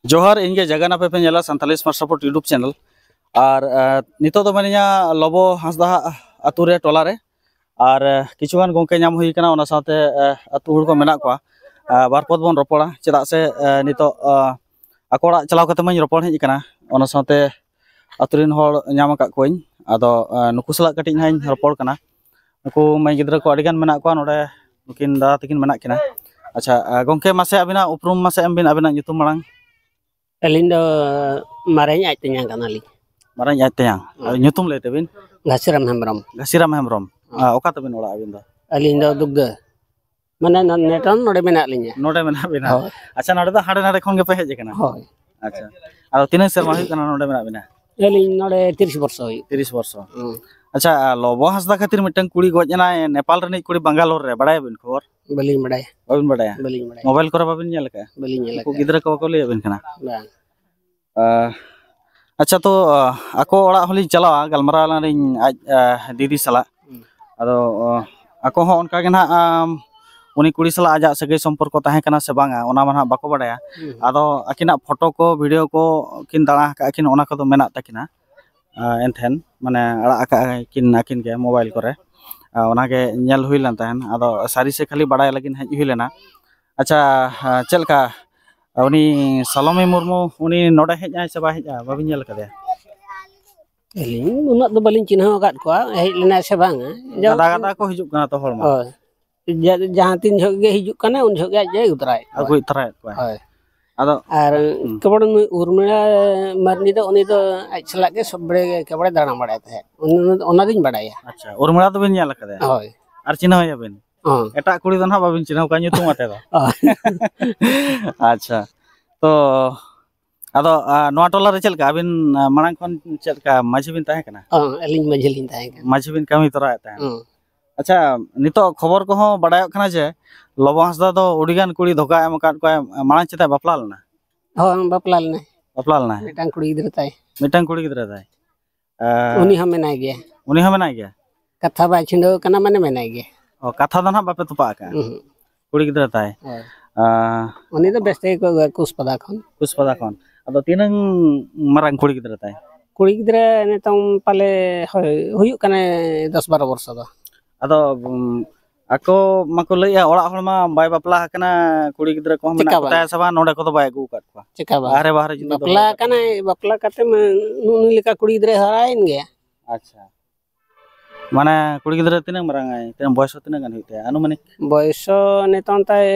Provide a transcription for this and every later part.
जोहार इनके जगह पे पेला Santali smart support YouTube channel और नितो तो मैंने लोबो हांसदा आतु रे टोला रे और किछुगान गोंके नाम हुई कना ओना साथे आतु हड़ को मेना को बारपद बन रोपड़ा चेदा से नितो अकोड़ा चलाव कते मैं रोपड़ हेज कना ओना साथे आतु रिन हड़ नाम का कोइन आदो नुकु सला कटिज हाइन रोपड़ कना नुकु मैं गिद्रा को अडिगान मेना को नोडे नुकिन दादा तकिन मेना किना अच्छा गोंके मासे अबिना उपरुम मासे एमबिन अबिना nyutum मांग Alindo marahnya itu yang kanali. Marahnya itu yang nyutum le tebin. Gasiram hembrom. Gasiram hembrom. Oka tebin ola abin do. Alindo dugga. Mana neton node mena alinya. Node mena bina. Acha node do hade nade khon ge pe heje kana. Hoy. Acha. Ado tinak serma hui kana node mena bina. Alin node 30 ବର୍ଷ hoy. 30 ବର୍ଷ. Acha lobo hasda khatir mitang kuri goj na Nepal reni kuri Bangalore re badaya bin khobor. Balin badaya. Babin badaya. Balin badaya. Mobile kora babin nyel ka. Balin nyel. Ko gidra ko le bin kana. Bang. अच्छा तो ako orak holi chalawa galmara laring didi sala ado ako ho onka ge na uni kuri sala aja sagai सम्पर्क tahe kana se banga ona man bako badaya ado akina photo ko video ko kin dara ka akin ona ko do mena takina enthen mane ara aka kin akin ge mobile kore ona ge nyel huilan tahen ado sari se khali badaya lagin hej huilena अच्छा चलका उनी सलोमी मुर्मू उनी नोडे hedge आय से बा hedge bobbin nail कदे Alin unak do balin चिन्ह kat ko hej lena se bang दादा दादा को हिजुक kana to hol ma jahan tin jhok ge hijuk kana un jhok ge jai utrai aku itrai ko hoy ado ar kebon urmila marni do uni do aj selak ge sobre kebon dana badai the ona din badaya अच्छा उर्मिला तो बिन nail कदे hoy are चिन्ह या बिन एटा कुड़ी दो ना bobbin चिन्ह का nyutum ate do अच्छा तो ado noa tola re chelka abin marang kon chelka माझी बिन tahe kana alin majelin tahe kan माझी बिन kami tora ta अच्छा नितो खबर को हो बडाय kana je lobo hasda do udigan kuri dhoka em kat ko marang cheta bapla lena ho bapla lena mitang kuri gidra tai tai uni ha menai ge katha ba chindo kana mane menai ge oh katha do na bape tupa ka kuri gidra tai uni do beste ko kuspada khon ado tinang marang kuri gidra tai kuri gidra netong pale huyuk kana 10-12 ବର୍ଷ do ado ako mako leya orak hol ma bai bapla kana kuri gidra ko mena ta saba node ko do bai agu kat ko cheka ba bahare judo bapla kate nuni leka kuri gidra harain ge acha mana kuri gidra tinang marang ai tinang boyos tinang gan huite anumanik boyos netong tai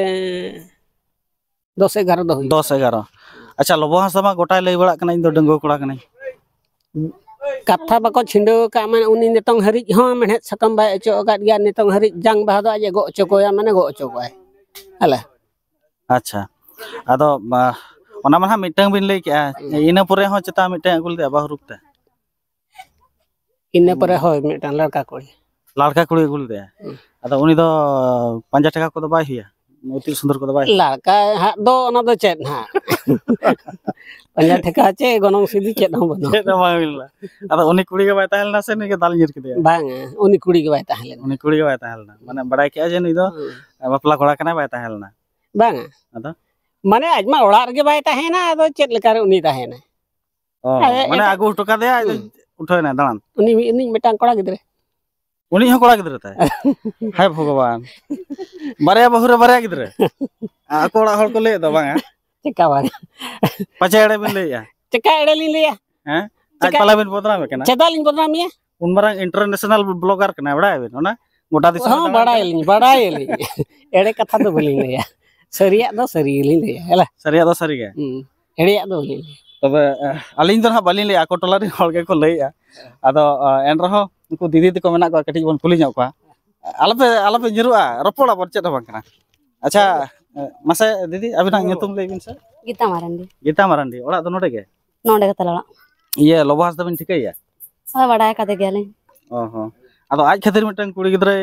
10-11 do 10-11 अच्छा लोबो हासा मा गोटा लई बड़ा कना इन दो डंगो कोड़ा कना कथा बाको छिंडो का माने उनी नेतों हरिज हो मेहनत सकम बाय अचो काट गया नेतों हरिज जंग बहा दो आजे गो अचो कोया माने गो अचो कोय हला अच्छा आदो ओना मा मिटंग बिन लई के इना पुरे हो चता मिटंग अगुल दे बाहुरुकते इना पुरे हो मिटंग लड़का कुड़ी अगुल दे आदो उनी दो 5 टका को दो बाय हिया मोती सुंदर को दो बाय लड़का हा दो ओना दो चेत हा 5 टका चे गोनों सीधी चेत हो बनो चेत मा मिलला आदो उनी कुड़ी के बाय ताहलना से नि के दाल निर के दे बांग उनी कुड़ी के बाय ताहलना माने बड़ाय के जे नि दो बापला कोड़ा कना बाय ताहलना बांग आदो माने आज मा ओड़ा रे बाय ताहेना आदो चेत लेका रे उनी ताहेना माने आगु टका दे उठोयना दान उनी मिटांग कोड़ा गिदरे उनी हो कोड़ा गिदरे ताय हाय भगवान बारे बहुरे बारे गिदरे कोड़ा हल को ले दो बांगा चेका बांग पाचे एड़े बिन लेया चेका एड़े लिन लेया हैं आज पाला बिन पोदरा में केना चेदा लिन पोदरा में उन मारंग इंटरनेशनल ब्लॉगर कना बड़ा बिन ओना गोटा दिस हां बड़ा लिन एड़े कथा दो बलिन लेया सरिया दो सरी लिन लेया हला सरिया दो सरी गे एड़े दो लिन तबे अलिन दो ना बलिन लेया को टोला रे हल के को लेया आदो एन रहो उनको दीदी तको मेना को कटी बन कुली ᱧᱚᱜ को आलपे जिरुआ रपोड़ा पर चेत बांग कना अच्छा मासे दीदी अबिना nyutum लई बिन से गीता मारंडी ओड़ा दो नोडे के तला ये लोबो हास दबिन ठिकैया हा बडाय कते गेले ओहो आदो आज खातिर मिटन कुड़ी गिदरे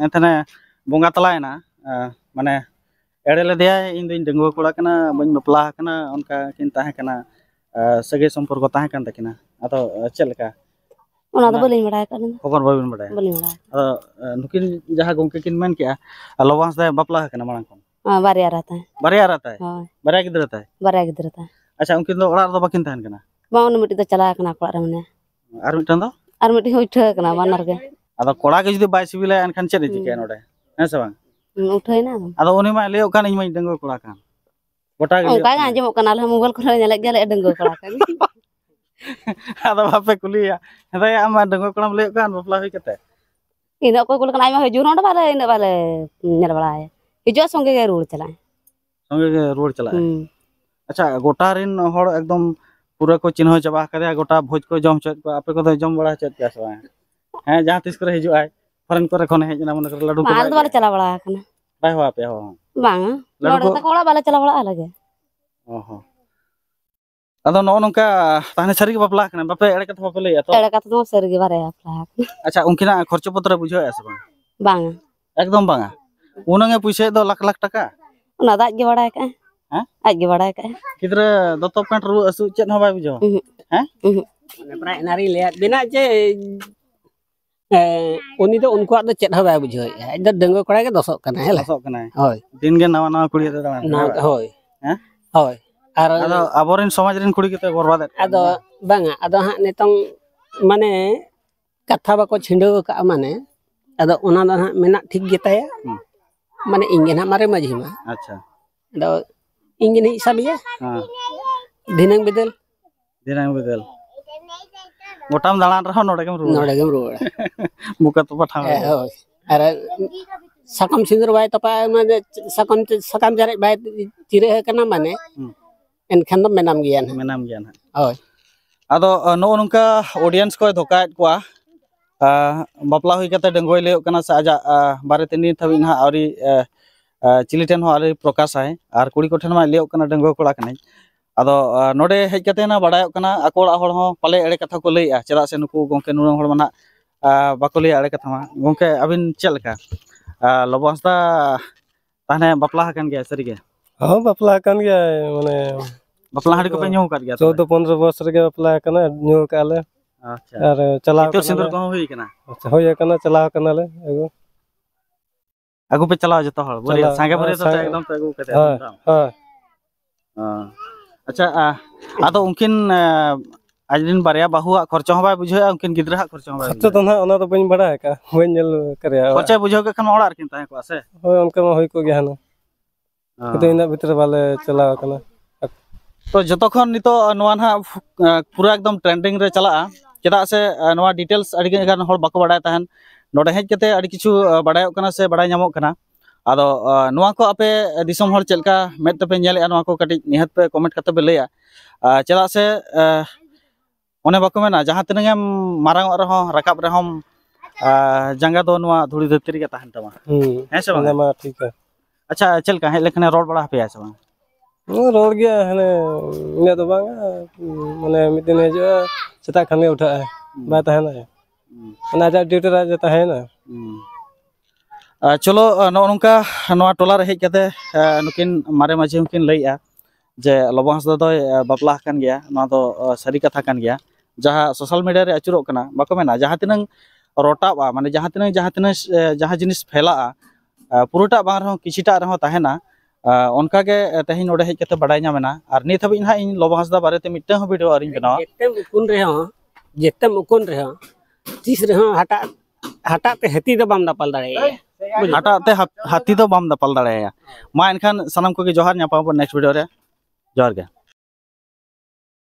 एथने बोंगा तलायना माने एड़े ले दिया इन दिन डंगो कोड़ा कना बन बपला कना उनका किन ताहे कना सगे संपर्क ताहे कन तकिना आदो चलका ओना दो बलिन बडाय कन खबर बलिन बडाय आदो नुकिन जहा गोंके किन मेन के लोबो हास दे बपला कना मांग कोन बारिया रहता है बारिया रहता है हाँ बारिया गिद्र रहता है बारिया गिद्र रहता है अच्छा उनकिन दो ओड़ा दो बाकिन तहन कना बाउन मिट्टी तो चला कना कोड़ा रे मने आर मिटन दो और मिट्टी उठे कना बानर के अदा कोड़ा के जुदी बाय सिबिला एनखान चेद चिके नोडे हैं से बांग उठे ना अदा उनी मा लेयो कान इमा डंगो कोड़ा कान गोटा के ओका आंजम कना ले मोबाइल को नेले गेले डंगो कोड़ा कान अदा बापे कुलिया हेदा आम डंगो कोड़ाम लेयो कान बपला होई कते इन को कुल कना आइमा हिजु नोड बाले इन बाले नेल बड़ा है हिजो संगे के रोड चलाए संगे के रोड चला अच्छा गोटा रिन होड़ एकदम पूरा को चिन्ह चाबा करे गोटा भोज को जम चेत को आपे को जम बड़ा चेत के सवा हैं जहां तिस करे हिजु आय फरन करे खने हेजना मन करे लड्डू माल बाले चला बड़ा कना बाय हो आपे हो बांग लड्डू त कोड़ा बाले चला बड़ा लगे ओहो अदो नो नोंका ताने सरी के बपला कना बापे एड़े कथा बापे लई तो एड़े कथा तो सरी के बारे आपला अच्छा उनकिना खर्च पत्र बुझो ऐसे बांग बांग एकदम बांगा उनंगे पैसे दो लाख लाख टका ना दाज के बड़ा का हैं आज के बड़ा का किधर दतो पेंट रु असु चेत हो बाय बुझो हैं माने प्राय नारी ले बिना जे उनी तो उनको आदो चेत हो बाय बुझो आज डंगो कोड़ा के दसक कना है दसक कना होय दिन गे नवा नवा कुड़ी दे ना होय हैं होय आर अदो अबोरेन समाज रेन कुड़ी केते बर्बाद आदो बांगा आदो हा नेतंग माने कथा बाको छिंडो का माने आदो ओना दा मेना ठीक गेताया माने इंगे ना मारे माझी मा अच्छा आदो इंगे नहीं साबिया हां दिनंग बदल गोटाम दालान रहो नोडे गेम रुवाड़ मुका तो पठा होय अरे सकम सिंदूर बाय तपा माने सकम जरे बाय चिरे कना माने एनखान दो मेनाम गया ना होय आदो नो नोंका ऑडियंस को धोका कोआ बापला हुई कते डंगोय लेयो कना से आजा बारे तिनी थबि ना आरी चिली टेन हो आरी प्रकाश आय आर कुड़ी को ठन मा लेयो कना डंगो कोड़ा कना आदो नोडे हेज कते ना बडायो कना अकोड़ा होड़ हो पाले एड़े कथा को लैया चेदा से नुकु गोंके नुरंग होड़ मना बाको लैया एड़े कथा मा गोंके अबिन चेलका लबोसदा ताने बापला हकन गया सरी गे हां बापला हकन गया माने बापला हाड़ी को पे न्यू कर गया 14-15 वर्ष रे बापला कना न्यू काले अच्छा और चला तो सिंदूर को होई कना अच्छा होय कना चला कना ले एगो आगु पे चलाओ जतो हड़ बोले सांगे बोले तो एकदम पे आगु कते हां हां अच्छा आदो उनकिन आज दिन बारिया बाहुआ खर्चा हो बाय बुझो उनकिन गिद्रा खर्चा हो बाय खर्चा तो ना ओना तो बइन बड़ा है का बइन नेल करे खर्चा बुझो के खन ओड़ा रखिन ताहे को से होय उनका होय को गया ना तो इना भीतर वाले चला कना तो जतखन नितो नवा ना पूरा एकदम ट्रेंडिंग रे चला चेदा से नवा डिटेल्स अडी गान हर बाको बडाय ताहन नोडे हेज कते अडी किछु बडायो कना से बडाय नामो कना आदो नवा को आपे दिसम हर चेलका मेट तपे नेले नवा को कटी निहत पे कमेंट कते बे लैया चेदा से ओने बाको मेना जहां तिनगे मारांग रहो रकाब रहम जंगा दो नवा धुड़ी धरती गे ताहन तमा है से बांग मा ठीक है अच्छा चेलका हे लेखने रोड बड़ा पे से बांग रोड गया हने इने तो बांग माने मिद दिन जो सेता खने उठा है बात है ना ना जा ड्यूटी रा जाता है ना चलो नोनका नवा टोला रे हेज कते नुकिन मारे माझी उनकिन लैया जे लबो हंसदा दो बापला हकन गया ना तो सरी कथा कन गया जहां सोशल मीडिया रे अचुरो कना बाको मेना जहां तिनंग रोटाबा माने जहां तिनंग जहां जिनिस फैला पुरोटा बांग रहो किछिटा रहो ताहेना उनका के तहिन ओडे हेज कते बडाय न्यामेना आर नित हबि ना इन लबो हंसदा बारे ते मिटते हो वीडियो आरिन बनावा जेते मुकुन रे हो तीस रे हो हटा ते हती दो बाम दापल दाड़े हटा ते हाथी दो बाम दापल दाड़े मा एनखान सनम को के जोहार न्यापा नेक्स्ट वीडियो रे जोहार के।